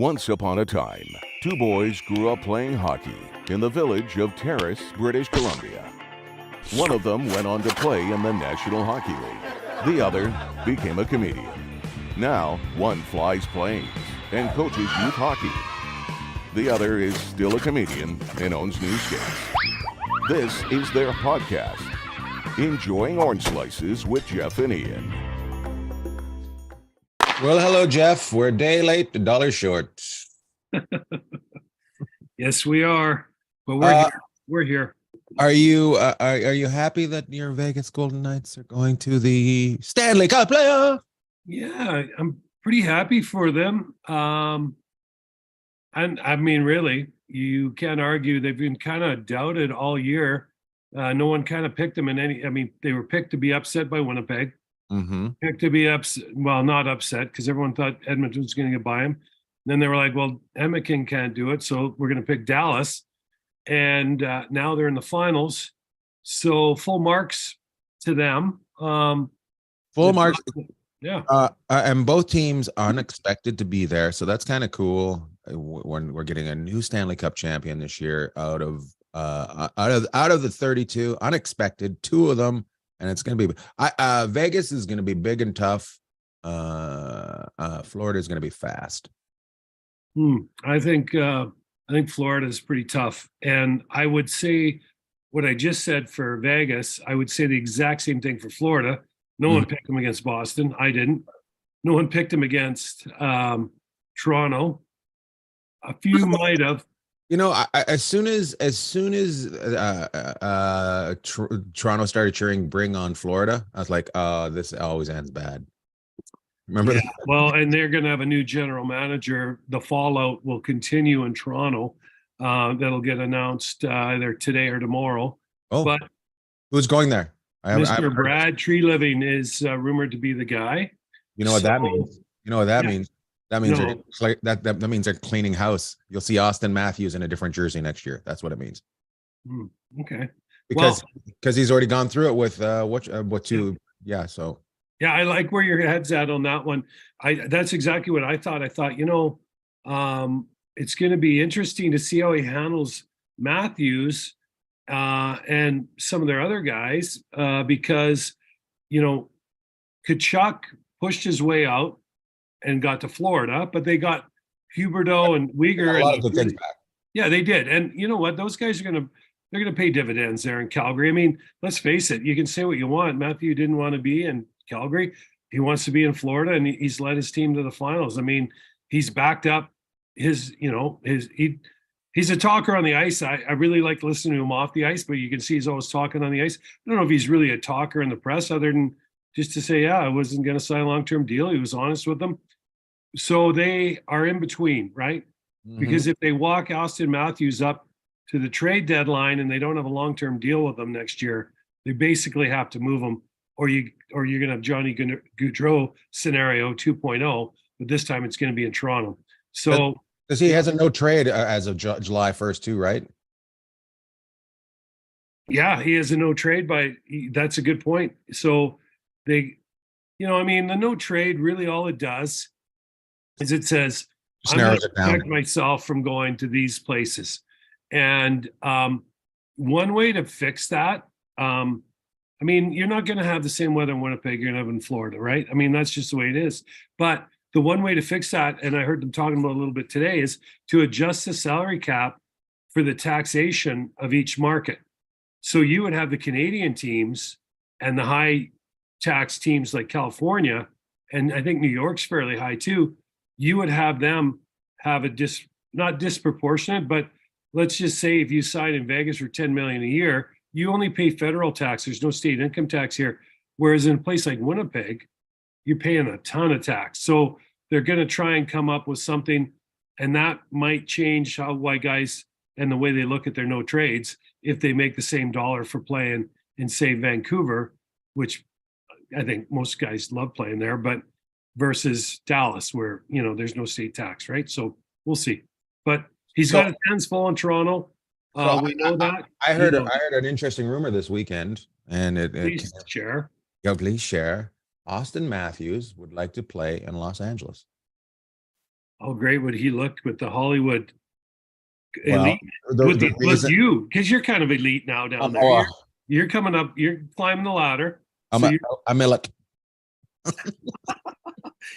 Once upon a time, two boys grew up playing hockey in the village of Terrace, British Columbia. One of them went on to play in the National Hockey League. The other became a comedian. Now, one flies planes and coaches youth hockey. The other is still a comedian and owns news skates. This is their podcast, Enjoying Orange Slices with Jeff and Ian. Well, hello, Jeff. We're a day late, $1 short. Yes, we are, but we're here. We're here. Are you happy that your Vegas Golden Knights are going to the Stanley Cup playoff? Yeah, I'm pretty happy for them. And I mean, really, you can't argue. They've been kind of doubted all year. No one kind of picked them in any. I mean, they were picked to be upset by Winnipeg. Mm-hmm. Picked to be upset. Well, not upset because everyone thought Edmonton was going to get by him. Then they were like, "Well, Edmonton can't do it, so we're going to pick Dallas." And now they're in the finals, so full marks to them. Full marks. Yeah. And both teams aren't expected to be there, so that's kind of cool. When we're getting a new Stanley Cup champion this year out of the 32, unexpected, two of them, and it's going to be Vegas is going to be big and tough. Florida is going to be fast. I think Florida is pretty tough, and I would say what I just said for Vegas. I would say the exact same thing for Florida. No one picked them against Boston. I didn't. No one picked them against Toronto. A few might have. You know, as soon as Toronto started cheering "Bring on Florida," I was like, this always ends bad. Remember that? Well, and they're going to have a new general manager. The fallout will continue in Toronto. That'll get announced either today or tomorrow. Oh, but who's going there? Mr. Brad Tree-Living is rumored to be the guy. You know what that means? You know what that means? That means No. that means they're cleaning house. You'll see Austin Matthews in a different jersey next year. That's what it means. Okay. Because he's already gone through it with what two. Yeah. So. Yeah, I like where your head's at on that one. That's exactly what I thought. I thought, it's going to be interesting to see how he handles Matthews and some of their other guys because, Kachuk pushed his way out and got to Florida, but they got Huberdeau and Uyghur. A lot of good things back. Yeah, they did. And you know what? Those guys they're going to pay dividends there in Calgary. I mean, let's face it. You can say what you want. Matthew didn't want to be in Calgary. He wants to be in Florida, and he's led his team to the finals. I mean, he's backed up he's a talker on the ice. I really like listening to him off the ice, but you can see he's always talking on the ice. I don't know if he's really a talker in the press other than just to say, I wasn't going to sign a long-term deal. He was honest with them. So they are in between, right? Mm-hmm. Because if they walk Austin Matthews up to the trade deadline and they don't have a long-term deal with them next year, they basically have to move him, or you're going to have Johnny Gaudreau scenario 2.0, but this time it's going to be in Toronto. So because he has a no trade as of July 1st too, right? Yeah, he has a no trade that's a good point. So the no trade, really all it does is it says, I'm going to protect myself from going to these places. And one way to fix that, you're not going to have the same weather in Winnipeg you're going to have in Florida, right? I mean, that's just the way it is. But the one way to fix that, and I heard them talking about a little bit today, is to adjust the salary cap for the taxation of each market. So you would have the Canadian teams and the high tax teams like California, and I think New York's fairly high too. You would have them have not disproportionate, but let's just say if you sign in Vegas for $10 million a year, you only pay federal tax. There's no state income tax here. Whereas in a place like Winnipeg, you're paying a ton of tax. So they're going to try and come up with something, and that might change why guys and the way they look at their no trades if they make the same dollar for playing in, say, Vancouver, which I think most guys love playing there, but versus Dallas, where, there's no state tax, right? So we'll see. But he's got his hands full in Toronto. We know that. I heard an interesting rumor this weekend, and please share. Yeah, please share. Austin Matthews would like to play in Los Angeles. how great would he look with the Hollywood Well, elite? With you, because you're kind of elite now down there. You're coming up. You're climbing the ladder. I'm Illick.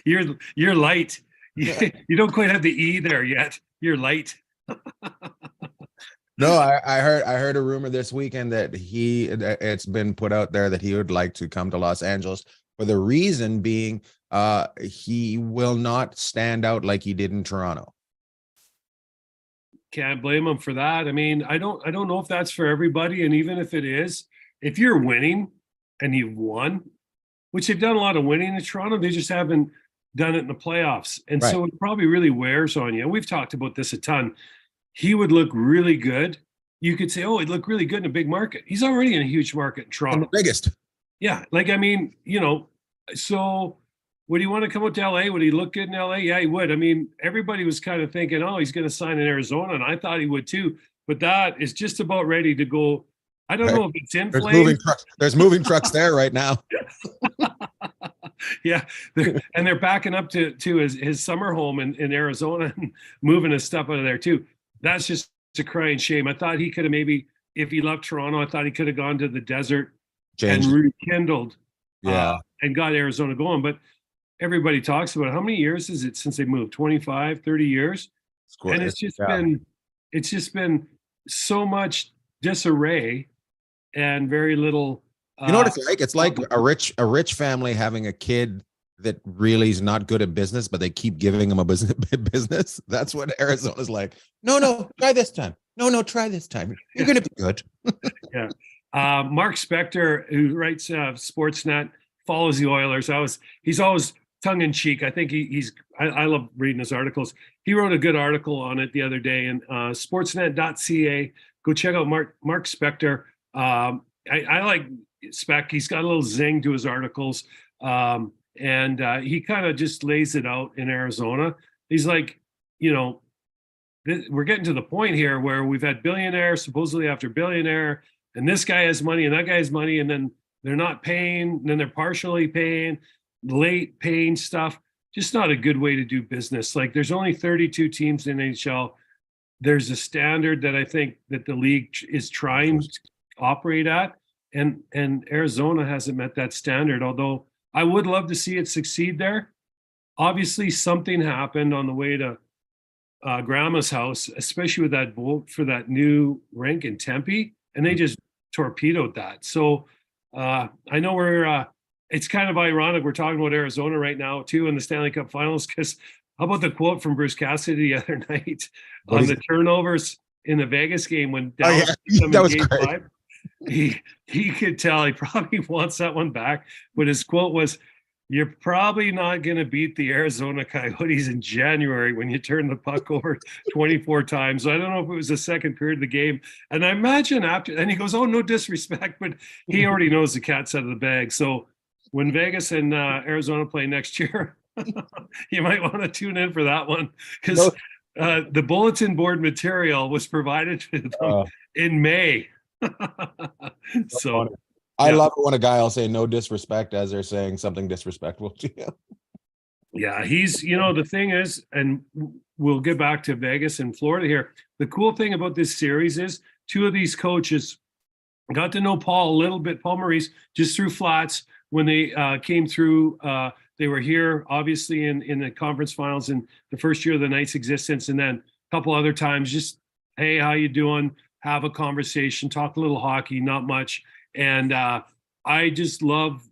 You're light. You don't quite have the E there yet. You're light. No, I heard a rumor this weekend that it's been put out there that he would like to come to Los Angeles, for the reason being he will not stand out like he did in Toronto. Can't blame him for that. I mean, I don't know if that's for everybody. And even if it is, if you're winning and you've won, which they've done a lot of winning in Toronto, they just haven't done it in the playoffs. And Right. so it probably really wears on you. And we've talked about this a ton. He would look really good. You could say, oh, he'd look really good in a big market. He's already in a huge market in Toronto. And the biggest. Yeah. Like, I mean, so would he want to come out to LA? Would he look good in LA? Yeah, he would. I mean, everybody was kind of thinking, oh, he's going to sign in Arizona. And I thought he would too. But that is just about ready to go. I don't know if it's in flames. There's moving trucks there right now. Yeah. They're backing up to his summer home in Arizona and moving his stuff out of there too. That's just a crying shame. I thought he could have maybe, if he left Toronto, I thought he could have gone to the desert and rekindled and got Arizona going. But everybody talks about it. How many years is it since they moved? 25, 30 years? And it's just been so much disarray and very little. You know what it's like? It's like a rich family having a kid that really is not good at business, but they keep giving him a business. That's what Arizona's like. No, try this time. No, try this time. You're going to be good. Yeah. Mark Spector, who writes Sportsnet, follows the Oilers. He's always tongue in cheek. I think I love reading his articles. He wrote a good article on it the other day in sportsnet.ca. Go check out Mark Spector. I like Spec. He's got a little zing to his articles. And he kind of just lays it out in Arizona. He's like, we're getting to the point here where we've had billionaire supposedly after billionaire, and this guy has money and that guy has money, and then they're not paying, and then they're partially paying, late paying stuff. Just not a good way to do business. Like, there's only 32 teams in NHL. There's a standard that I think that the league is trying to operate at, and Arizona hasn't met that standard, although I would love to see it succeed there. Obviously, something happened on the way to Grandma's house, especially with that vote for that new rink in Tempe, and they just torpedoed that. So I know it's kind of ironic we're talking about Arizona right now too in the Stanley Cup Finals, because how about the quote from Bruce Cassidy the other night on the turnovers in the Vegas game when Dallas that was great. 5? He could tell he probably wants that one back, but his quote was, "You're probably not going to beat the Arizona Coyotes in January when you turn the puck over 24 times." So I don't know if it was the second period of the game. And I imagine after, and he goes, "Oh, no disrespect," but he already knows the cat's out of the bag. So when Vegas and Arizona play next year, you might want to tune in for that one, because the bulletin board material was provided to them in May. So I love it when a guy will say no disrespect as they're saying something disrespectful to you. Yeah, he's, the thing is, and we'll get back to Vegas and Florida here. The cool thing about this series is two of these coaches got to know Paul a little bit, Paul Maurice, just through Flats when they came through. They were here, obviously, in the conference finals in the first year of the Knights' existence, and then a couple other times, just, hey, how you doing? Have a conversation, talk a little hockey, not much. And I just love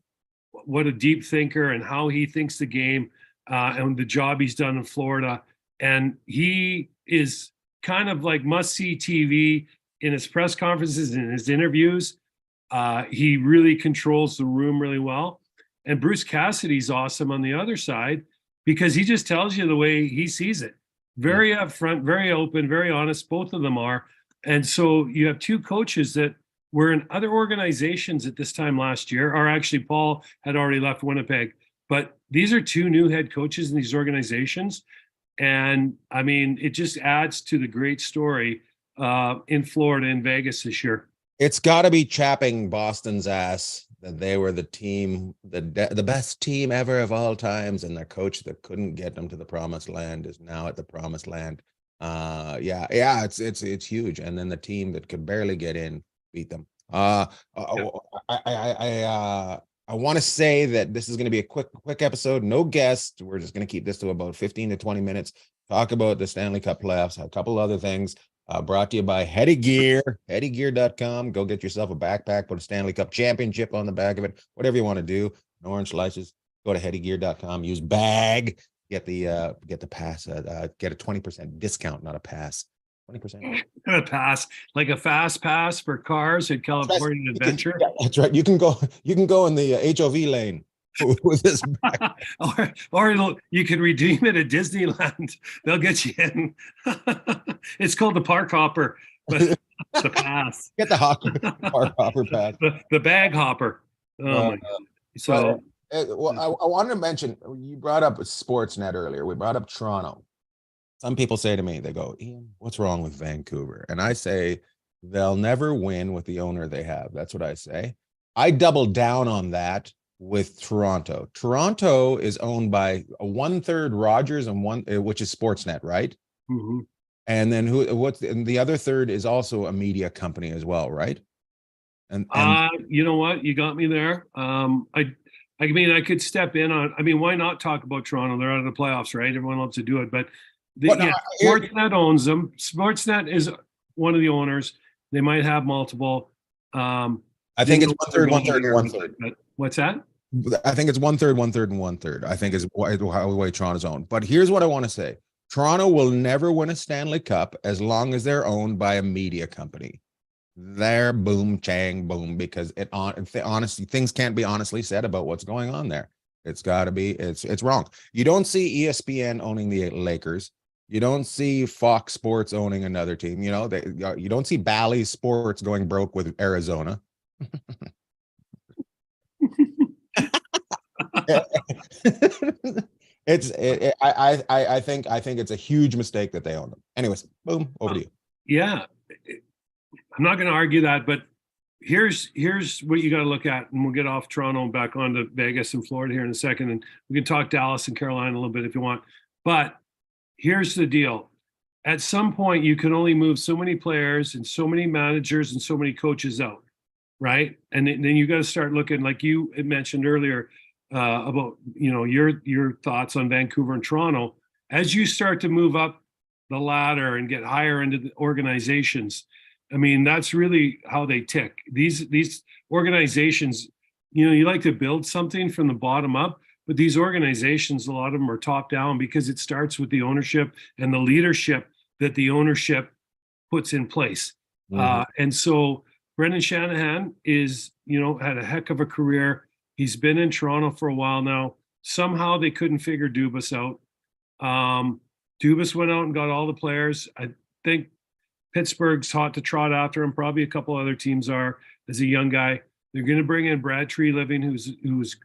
what a deep thinker and how he thinks the game and the job he's done in Florida. And he is kind of like must-see TV in his press conferences and his interviews. He really controls the room really well. And Bruce Cassidy's awesome on the other side because he just tells you the way he sees it. Very upfront, very open, very honest. Both of them are. And so you have two coaches that were in other organizations at this time last year, or actually Paul had already left Winnipeg. But these are two new head coaches in these organizations. And I mean, it just adds to the great story in Florida and Vegas this year. It's got to be chapping Boston's ass that they were the team, the best team ever of all times, and their coach that couldn't get them to the promised land is now at the promised land. Yeah, it's huge. And then the team that could barely get in beat them. I want to say that this is going to be a quick episode, no guests. We're just going to keep this to about 15 to 20 minutes. Talk about the Stanley Cup playoffs, a couple other things. Brought to you by Heady Gear, headygear.com. Go get yourself a backpack, put a Stanley Cup championship on the back of it, whatever you want to do. An orange slices, go to headygear.com, use bag, get the pass, get a 20% discount, not a pass. 20%. A pass, like a fast pass for cars at California Adventure. That's right. You can go in the HOV lane with this bag. or you can redeem it at Disneyland. They'll get you in. It's called the park hopper, but the pass. Get the park hopper pass. The bag hopper. Oh my God. So well, I wanted to mention, you brought up Sportsnet earlier. We brought up Toronto. Some people say to me, they go, Ian, what's wrong with Vancouver? And I say, they'll never win with the owner they have. That's what I say. I double down on that with Toronto. Toronto is owned by a 1/3 Rogers and which is Sportsnet, right? Mm-hmm. And then and the other third is also a media company as well, right? And you know what? You got me there. I mean, I could step in on, I mean, why not talk about Toronto? They're out of the playoffs, right? Everyone loves to do it, but Sportsnet owns them. Sportsnet is one of the owners. They might have multiple. I think it's 1/3, 1/3. But what's that? I think it's 1/3, 1/3, and 1/3. I think is how the way Toronto's owned. But here's what I want to say: Toronto will never win a Stanley Cup as long as they're owned by a media company. They're boom, chang, boom, because honestly, things can't be honestly said about what's going on there. It's got to be. It's wrong. You don't see ESPN owning the Lakers. You don't see Fox Sports owning another team. You know, you don't see Bally Sports going broke with Arizona. I think it's a huge mistake that they own them. Anyways, boom, over to you. Yeah, I'm not going to argue that, but here's what you got to look at, and we'll get off Toronto and back onto Vegas and Florida here in a second, and we can talk Dallas and Carolina a little bit if you want. But here's the deal. At some point, you can only move so many players and so many managers and so many coaches out, right? And then you got to start looking, like you had mentioned earlier, about your thoughts on Vancouver and Toronto. As you start to move up the ladder and get higher into the organizations, I mean, that's really how they tick. These organizations, you like to build something from the bottom up, but these organizations, a lot of them are top down because it starts with the ownership and the leadership that the ownership puts in place. Mm-hmm. And so Brendan Shanahan had a heck of a career. He's been in Toronto for a while now. Somehow they couldn't figure Dubas out. Dubas went out and got all the players. I think Pittsburgh's hot to trot after him. Probably a couple other teams are, as a young guy. They're going to bring in Brad Treliving, who's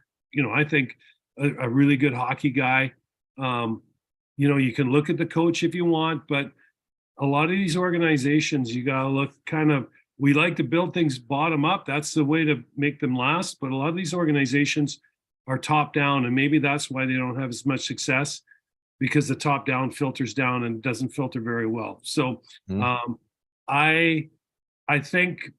I think a really good hockey guy. You can look at the coach if you want, but a lot of these organizations, you got to look we like to build things bottom up. That's the way to make them last. But a lot of these organizations are top down, and maybe that's why they don't have as much success, because the top down filters down and doesn't filter very well. So I think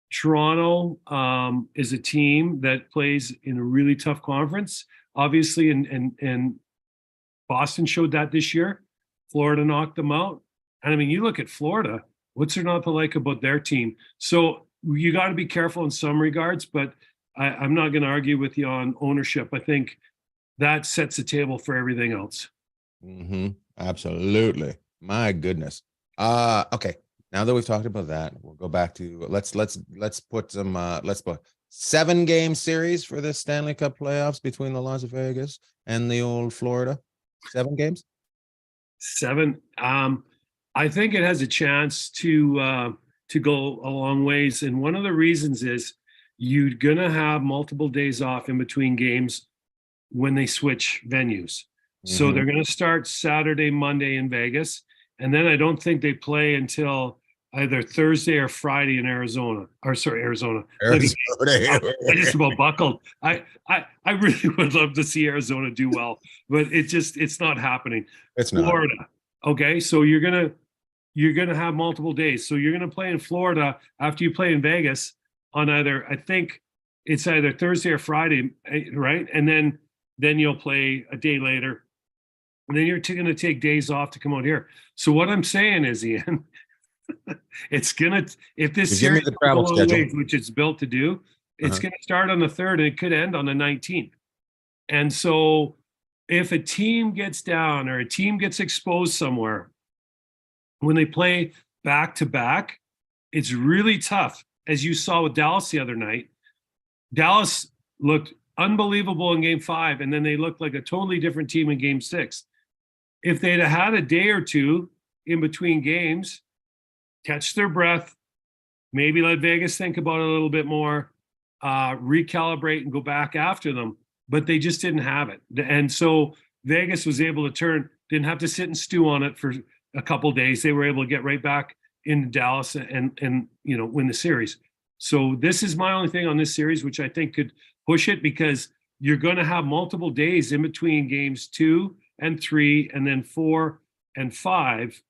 Toronto is a team that plays in a really tough conference, obviously, and Boston showed that this year. Florida knocked them out. And I mean, you look at Florida, what's there not to like about their team? So you got to be careful in some regards, but I'm not going to argue with you on ownership. I think that sets the table for everything else. Mm-hmm. Absolutely. My goodness. Okay. Now that we've talked about that, we'll go back to let's put 7-game series for the Stanley Cup playoffs between the Las Vegas and the old Florida. 7 games. 7. I think it has a chance to go a long ways, and one of the reasons is you're gonna have multiple days off in between games when they switch venues. So they're going to start Saturday, Monday in Vegas. And then I don't think they play until either Thursday or Friday in Arizona. Or sorry, Arizona. Arizona. I just about buckled. I really would love to see Arizona do well, but it's not happening. It's Florida. not. Okay, so you're gonna have multiple days. So you're gonna play in Florida after you play in Vegas on either, I think it's either Thursday or Friday, right? And then you'll play a day later. And then you're going to take days off to come out here. So what I'm saying is, Ian, it's gonna, if this Give me series the travel schedule, ways, which it's built to do, it's going to start on the 3rd and it could end on the 19th. And so if a team gets down or a team gets exposed somewhere, when they play back to back, it's really tough. As you saw with Dallas the other night, Dallas looked unbelievable in game 5, and then they looked like a totally different team in game 6. If they'd have had a day or two in between games, catch their breath, maybe let Vegas think about it a little bit more, recalibrate and go back after them, but they just didn't have it. And so Vegas was able to didn't have to sit and stew on it for a couple of days. They were able to get right back into Dallas and win the series. So this is my only thing on this series, which I think could push it, because you're going to have multiple days in between games 2 and 3, and then 4 and 5,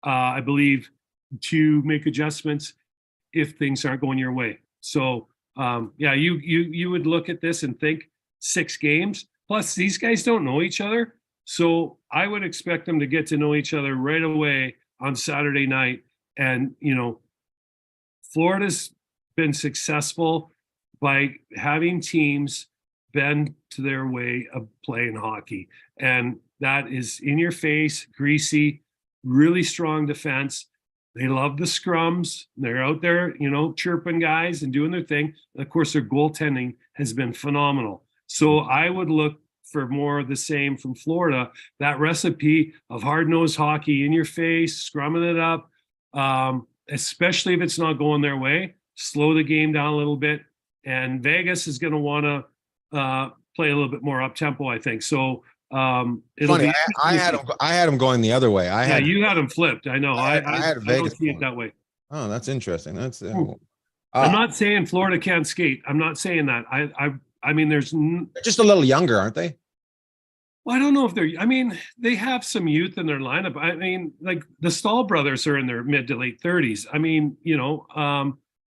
I believe, to make adjustments if things aren't going your way. So you would look at this and think 6 games. Plus, these guys don't know each other, so I would expect them to get to know each other right away on Saturday night. And Florida's been successful by having teams bend to their way of playing hockey. And that is in your face, greasy, really strong defense. They love the scrums. They're out there, chirping guys and doing their thing. And of course, their goaltending has been phenomenal. So I would look for more of the same from Florida, that recipe of hard-nosed hockey in your face, scrumming it up, especially if it's not going their way, slow the game down a little bit. And Vegas is going to want to play a little bit more up-tempo, I think. So it'll funny. be. I had them going the other way. You had them flipped. I know. I had Vegas don't see it that way. Oh, that's interesting. That's. I'm not saying Florida can't skate. I'm not saying that. I mean, there's just a little younger, aren't they? Well, I don't know if they have some youth in their lineup. I mean, like the Stahl brothers are in their mid to late 30s. I mean,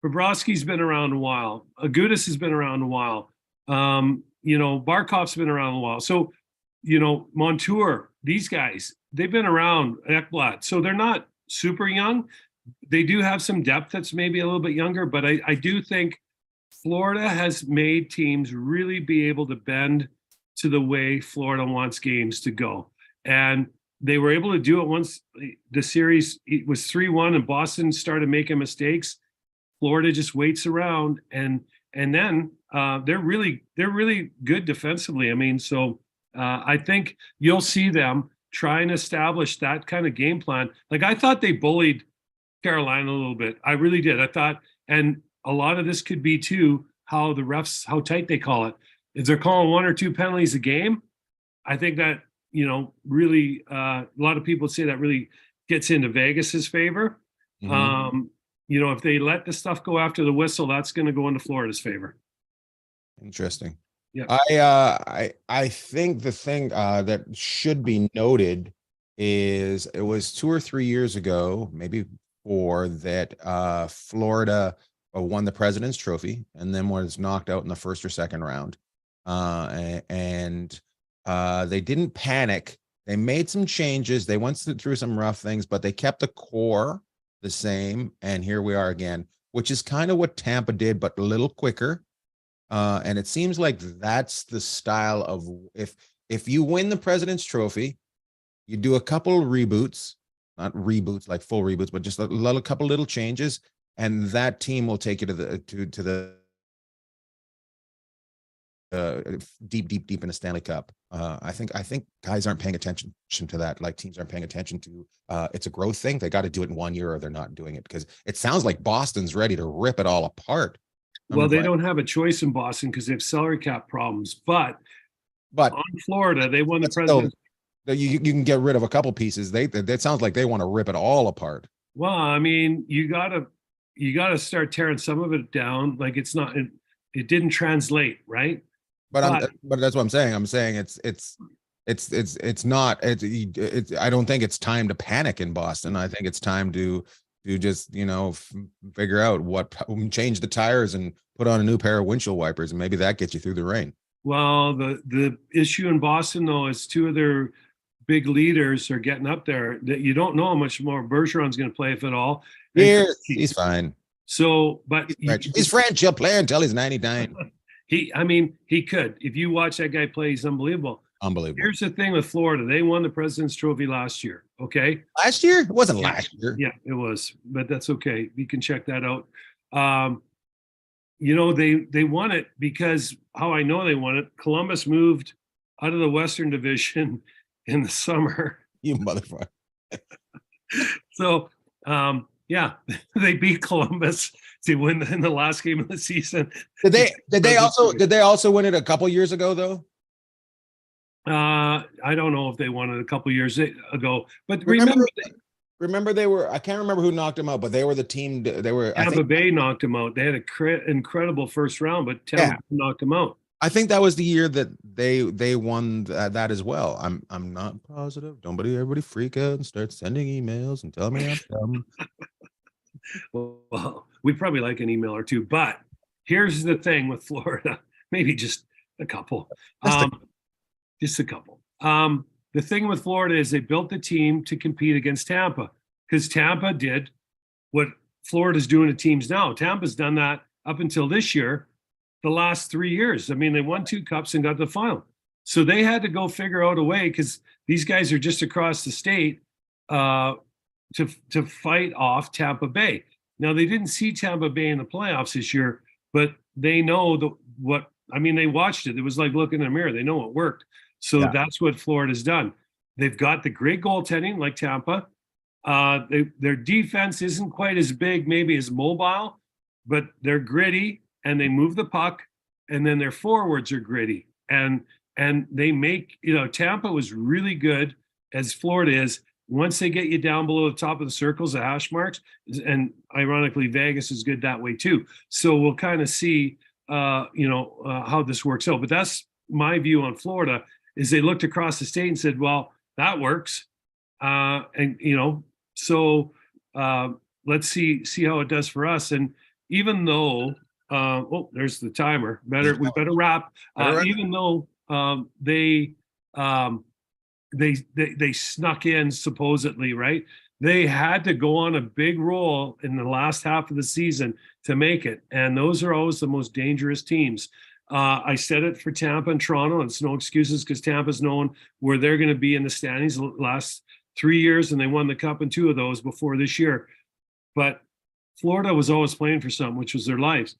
Bobrovsky's been around a while. Agudas has been around a while. Barkov's been around a while. So, Montour, these guys, they've been around, Ekblad. So they're not super young. They do have some depth that's maybe a little bit younger, but I do think Florida has made teams really be able to bend to the way Florida wants games to go. And they were able to do it once the series was 3-1 and Boston started making mistakes. Florida just waits around and then they're really good defensively. I mean, so I think you'll see them try and establish that kind of game plan. Like I thought they bullied Carolina a little bit. I really did. I thought, and a lot of this could be too how the refs, how tight they call it. If they're calling 1 or 2 penalties a game, I think that, really a lot of people say that really gets into Vegas's favor. Mm-hmm. If they let the stuff go after the whistle, that's going to go into Florida's favor. Interesting. Yeah. I think the thing that should be noted is it was 2 or 3 years ago, maybe 4, that Florida won the President's Trophy and then was knocked out in the first or second round. And they didn't panic. They made some changes. They went through some rough things, but they kept the core the same. And here we are again, which is kind of what Tampa did, but a little quicker. And it seems like that's the style of if you win the President's Trophy, you do a couple of reboots, not reboots like full reboots, but just a couple little changes, and that team will take you to the deep in the Stanley Cup. I think guys aren't paying attention to that. Like teams aren't paying attention to it's a growth thing. They got to do it in 1 year or they're not doing it, because it sounds like Boston's ready to rip it all apart. Well, they don't have a choice in Boston because they have salary cap problems. But on Florida, they won the President's. You can get rid of a couple pieces. That sounds like they want to rip it all apart. Well, I mean, you gotta start tearing some of it down. Like it didn't translate, right? But that's what I'm saying. I'm saying it's not I don't think it's time to panic in Boston. I think it's time to just figure out change the tires and put on a new pair of windshield wipers, and maybe that gets you through the rain. Well, the issue in Boston though is two of their big leaders are getting up there. That you don't know how much more Bergeron's going to play, if at all. Yeah, he's fine. So, but he's French. He'll play until he's 99. He could. If you watch that guy play, he's unbelievable. Unbelievable. Here's the thing with Florida. They won the President's Trophy last year. Okay. Last year? It wasn't last year. Yeah, it was, but that's okay. You can check that out. They won it because how I know they won it, Columbus moved out of the Western Division in the summer. You motherfucker. So, yeah, they beat Columbus to win in the last game of the season. Did they also win it a couple years ago though? I don't know if they won it a couple years ago, but remember they were, I can't remember who knocked them out, but they were the team. They were Tampa Bay knocked them out. They had an incredible first round, but Tampa knocked them out. I think that was the year that they won that as well. I'm not positive. Everybody freak out and start sending emails and tell me I'm dumb. Well, we probably like an email or two, but here's the thing with Florida. Maybe just a couple. Just a couple. The thing with Florida is they built the team to compete against Tampa because Tampa did what Florida's doing to teams now. Tampa's done that up until this year, the last 3 years. I mean, they won 2 cups and got to the final. So they had to go figure out a way because these guys are just across the state to fight off Tampa Bay. Now, they didn't see Tampa Bay in the playoffs this year, but they know they watched it. It was like looking in a mirror. They know it worked. So that's what Florida's done. They've got the great goaltending like Tampa. Their defense isn't quite as big, maybe as mobile, but they're gritty and they move the puck. And then their forwards are gritty. And they make, Tampa was really good as Florida is. Once they get you down below the top of the circles, the hash marks, and ironically, Vegas is good that way too. So we'll kind of see, how this works out. But that's my view on Florida. Is they looked across the state and said, well, that works. So let's see how it does for us. And even though, there's the timer. We better wrap. Even though they snuck in supposedly, right? They had to go on a big roll in the last half of the season to make it. And those are always the most dangerous teams. I said it for Tampa and Toronto, and it's no excuses because Tampa's known where they're going to be in the standings the last 3 years, and they won the cup in 2 of those before this year. But Florida was always playing for something, which was their lives.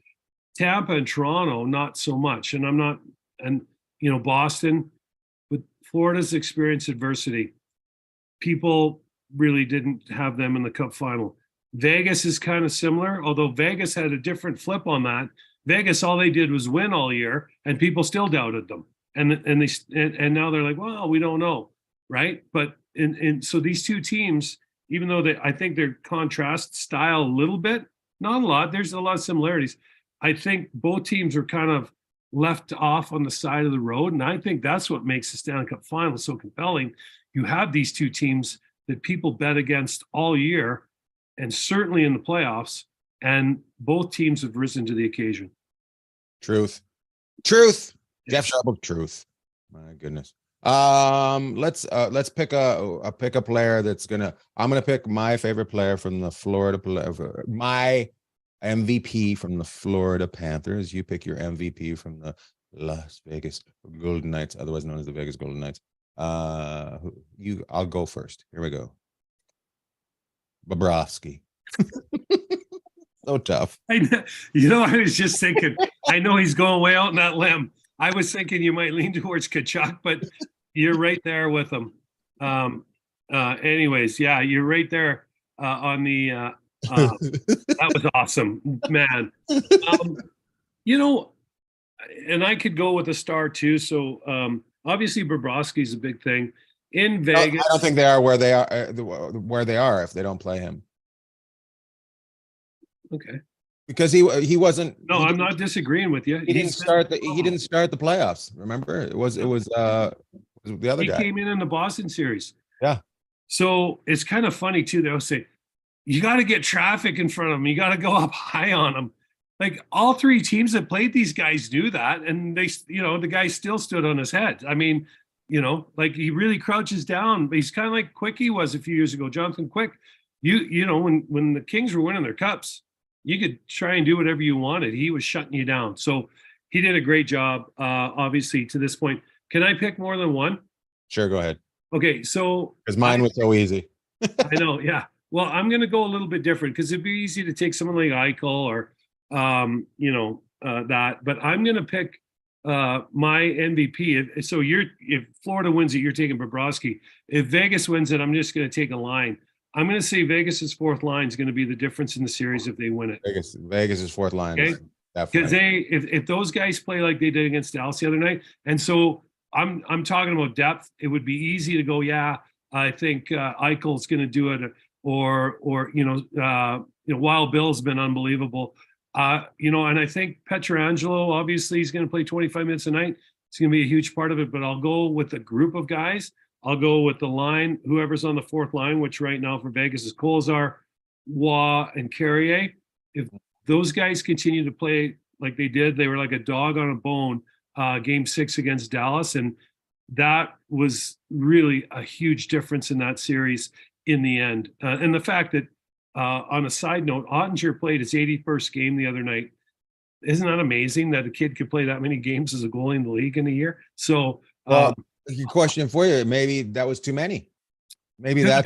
Tampa and Toronto, not so much. And Boston, but Florida's experienced adversity. People really didn't have them in the cup final. Vegas is kind of similar, although Vegas had a different flip on that. Vegas, all they did was win all year, and people still doubted them. And now they're like, well, we don't know, right? But so these two teams, even though I think they're contrast style a little bit, not a lot. There's a lot of similarities. I think both teams are kind of left off on the side of the road, and I think that's what makes the Stanley Cup Final so compelling. You have these two teams that people bet against all year, and certainly in the playoffs, and both teams have risen to the occasion. Truth. Jeff Sharp, truth. My goodness. Let's pick a player I'm gonna pick my favorite player from the Florida, my MVP from the Florida Panthers. You pick your MVP from the Las Vegas Golden Knights, otherwise known as the Vegas Golden Knights. I'll go first. Here we go. Bobrovsky. So tough. I was just thinking, I know he's going way out on that limb. I was thinking you might lean towards Kachuk, but you're right there with him. Anyways, yeah, you're right there on the that was awesome, man. And I could go with a star too. So obviously Bobrovsky's a big thing in Vegas. I don't think they are where they are if they don't play him. Okay. because he wasn't. No, I'm not disagreeing with you. He didn't start the playoffs. Remember, it was the other He guy. came in the Boston series. Yeah. So it's kind of funny too. They'll say, you got to get traffic in front of them. You got to go up high on them. Like all three teams that played these guys knew that. And they, the guy still stood on his head. I mean, like he really crouches down. He's kind of like Quickie was a few years ago. Jonathan Quick, when the Kings were winning their cups, you could try and do whatever you wanted. He was shutting you down. So he did a great job, obviously, to this point. Can I pick more than one? Sure, go ahead. Okay, so because mine was so easy. I know, yeah. Well, I'm going to go a little bit different because it'd be easy to take someone like Eichel or, that. But I'm going to pick my MVP. So if Florida wins it, you're taking Bobrovsky. If Vegas wins it, I'm just going to take a line. I'm going to say Vegas's fourth line is going to be the difference in the series if they win it. Vegas's fourth line. Okay. Because if those guys play like they did against Dallas the other night, and so I'm talking about depth, it would be easy to go, yeah, I think Eichel's going to do it, or Wild Bill's been unbelievable, and I think Pietrangelo obviously is going to play 25 minutes a night. It's going to be a huge part of it, but I'll go with a group of guys. I'll go with the line, whoever's on the fourth line, which right now for Vegas is Kolzar, Waugh, and Carrier. If those guys continue to play like they did, they were like a dog on a bone, game 6 against Dallas. And that was really a huge difference in that series in the end. And the fact that, on a side note, Ottinger played his 81st game the other night. Isn't that amazing that a kid could play that many games as a goalie in the league in a year? So, question for you, maybe that was too many. Maybe that.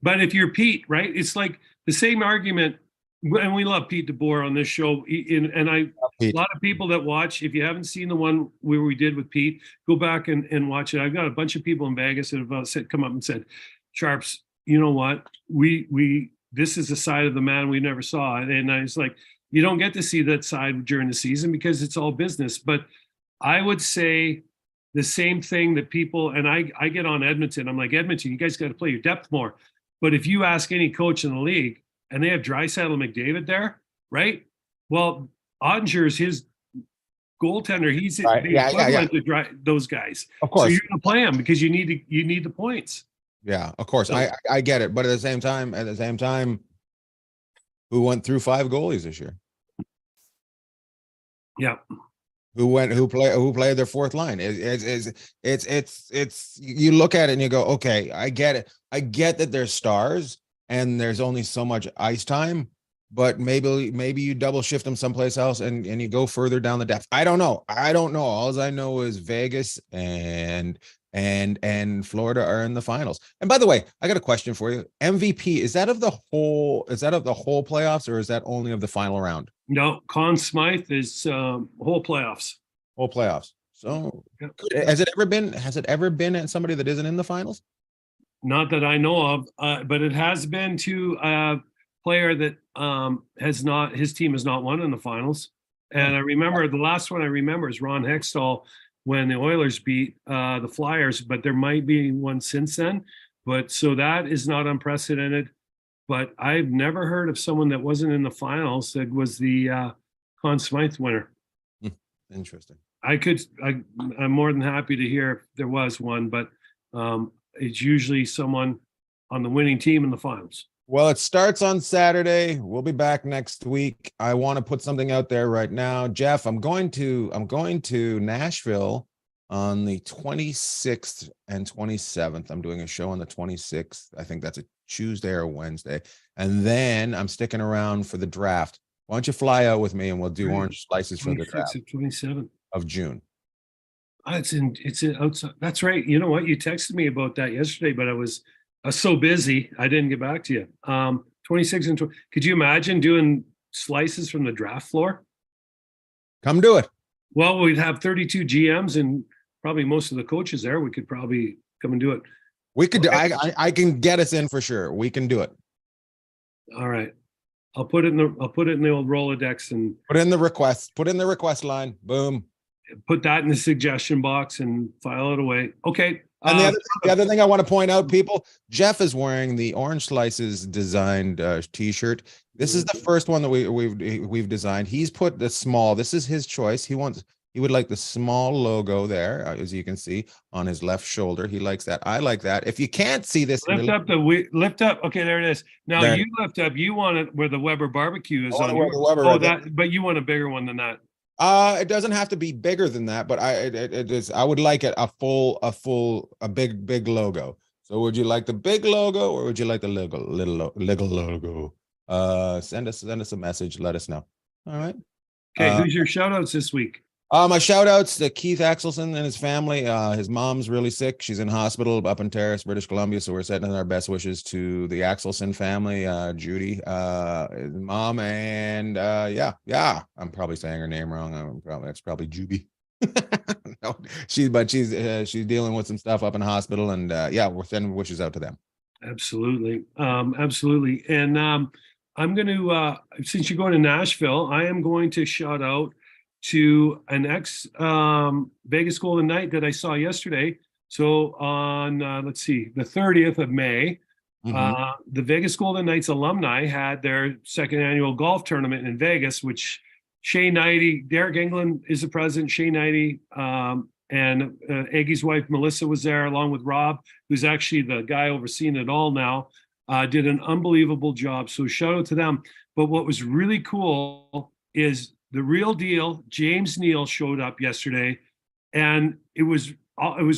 But if you're Pete, right? It's like the same argument. And we love Pete DeBoer on this show. A lot of people that watch, if you haven't seen the one where we did with Pete, go back and watch it. I've got a bunch of people in Vegas that have come up and said, Sharps, you know what? This is a side of the man we never saw. And I was like, you don't get to see that side during the season because it's all business. But I would say the same thing that people, and I get on Edmonton. I'm like, Edmonton, you guys got to play your depth more. But if you ask any coach in the league, and they have Draisaitl and McDavid there, right? Well, Ottinger is his goaltender. He's right. to those guys. Of course, so you're going to play him because you need the points. Yeah, of course. So, I get it, but at the same time, who went through 5 goalies this year? Yeah. Who played their fourth line? It's you look at it and you go, okay, I get it. I get that they're stars and there's only so much ice time, but maybe you double shift them someplace else and you go further down the depth. I don't know. All I know is Vegas and Florida are in the finals. And by the way, I got a question for you. MVP, is that of the whole playoffs, or is that only of the final round? No, Conn Smythe is whole playoffs. Whole playoffs. So has it ever been at somebody that isn't in the finals? Not that I know of, but it has been to a player that his team has not won in the finals. And I remember the last one I remember is Ron Hextall when the Oilers beat the Flyers, but there might be one since then. But so that is not unprecedented. But I've never heard of someone that wasn't in the finals that was the Conn Smythe winner. Interesting. I'm more than happy to hear if there was one, but it's usually someone on the winning team in the finals. Well, it starts on Saturday. We'll be back next week. I want to put something out there right now. Jeff, I'm going to Nashville on the 26th and 27th. I'm doing a show on the 26th. I think that's a Tuesday or Wednesday. And then I'm sticking around for the draft. Why don't you fly out with me and we'll do orange slices for the draft 27th of June. It's in outside. That's right. You know what? You texted me about that yesterday, but I was so busy. I didn't get back to you. 26 and 20. Could you imagine doing slices from the draft floor? Come do it. Well, we'd have 32 GMs and probably most of the coaches there. We could probably come and do it. We could do. I can get us in for sure. We can do it. All right. I'll put it in the old Rolodex and put in the request. Put in the request line. Boom. Put that in the suggestion box and file it away. Okay. And the other thing I want to point out, people, Jeff is wearing the Orange Slices designed t-shirt. This is the first one that we've designed. He's put the small. This is his choice. He would like the small logo there, as you can see on his left shoulder. He likes that. I like that. If you can't see this, lift up. Okay, there it is. Now you lift up. You want it where the Weber barbecue is on yours. But you want a bigger one than that. It doesn't have to be bigger than that, but it is. I would like it a big logo. So would you like the big logo or would you like the little logo? Send us a message. Let us know. All right. Okay. Who's your shout outs this week? My shout outs to Keith Axelson and his family. His mom's really sick. She's in hospital up in Terrace, British Columbia. So we're sending our best wishes to the Axelson family, Judy, mom, and yeah. I'm probably saying her name wrong. It's probably Juby. No, she's dealing with some stuff up in hospital, and we're sending wishes out to them. Absolutely. Absolutely. And I'm going to, since you're going to Nashville, I am going to shout out to an ex Vegas Golden Knight that I saw yesterday. So on, let's see, the 30th of May, the Vegas Golden Knights alumni had their second annual golf tournament in Vegas, which Shea Knighty, Derek England is the president, Shea Knighty, and Aggie's wife, Melissa, was there along with Rob, who's actually the guy overseeing it all now, did an unbelievable job. So shout out to them. But what was really cool is the real deal, James Neal, showed up yesterday, and it was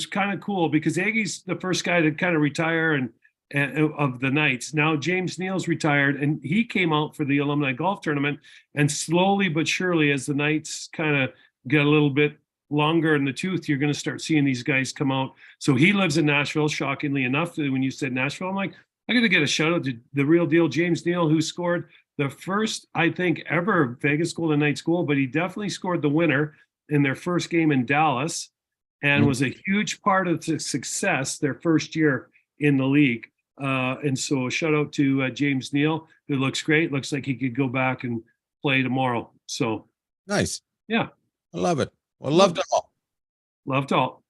kind of cool because Aggie's the first guy to kind of retire and of the Knights. Now James Neal's retired, and he came out for the alumni golf tournament. And slowly but surely, as the Knights kind of get a little bit longer in the tooth, you're going to start seeing these guys come out. So he lives in Nashville. Shockingly enough, when you said Nashville, I'm like, I got to get a shout out to the real deal, James Neal, who scored the first, I think, ever Vegas Golden Knights goal, but he definitely scored the winner in their first game in Dallas and was a huge part of the success their first year in the league. And so shout out to James Neal, who looks great. Looks like he could go back and play tomorrow. So nice. Yeah. I love it. Well, love to all. Love to all.